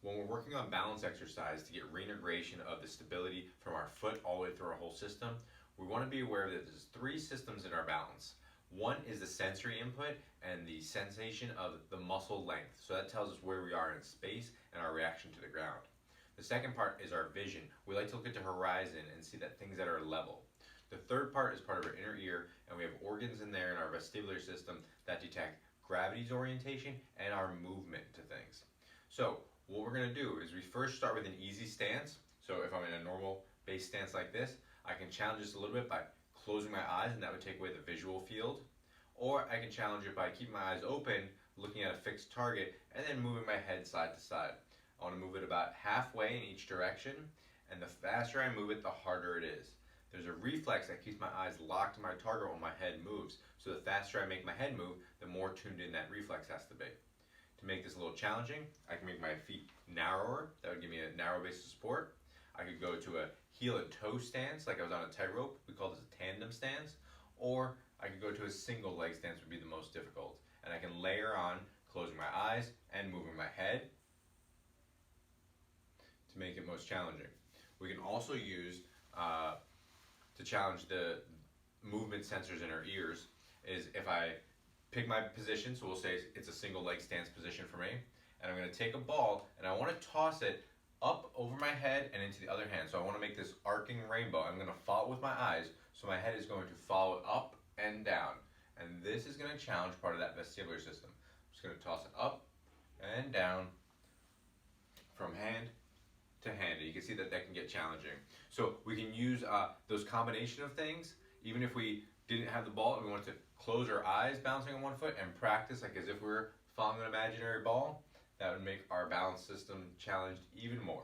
When we're working on balance exercise to get reintegration of the stability from our foot all the way through our whole system, we want to be aware that there's three systems in our balance. One is the sensory input and the sensation of the muscle length. So that tells us where we are in space and our reaction to the ground. The second part is our vision. We like to look at the horizon and see that things that are level. The third part is part of our inner ear, and we have organs in there in our vestibular system that detect gravity's orientation and our movement to things. So what we're going to do is we first start with an easy stance. So if I'm in a normal base stance like this, I can challenge this a little bit by closing my eyes, and that would take away the visual field. Or I can challenge it by keeping my eyes open, looking at a fixed target, and then moving my head side to side. I want to move it about halfway in each direction, and the faster I move it, the harder it is. There's a reflex that keeps my eyes locked to my target when my head moves. So the faster I make my head move, the more tuned in that reflex has to be. To make this a little challenging, I can make my feet narrower. That would give me a narrow base of support. I could go to a heel and toe stance, like I was on a tightrope. We call this a tandem stance. Or I could go to a single leg stance, would be the most difficult. And I can layer on closing my eyes and moving my head to make it most challenging. We can also use, to challenge the movement sensors in our ears, is if I pick my position, so we'll say it's a single leg stance position for me, and I'm going to take a ball and I want to toss it up over my head and into the other hand. So I want to make this arcing rainbow. I'm going to follow it with my eyes, so my head is going to follow it up and down. And this is going to challenge part of that vestibular system. I'm just going to toss it up and down from hand to hand. And you can see that that can get challenging. So we can use those combination of things, even if we didn't have the ball and we wanted to close our eyes bouncing on one foot and practice like as if we were following an imaginary ball. That would make our balance system challenged even more.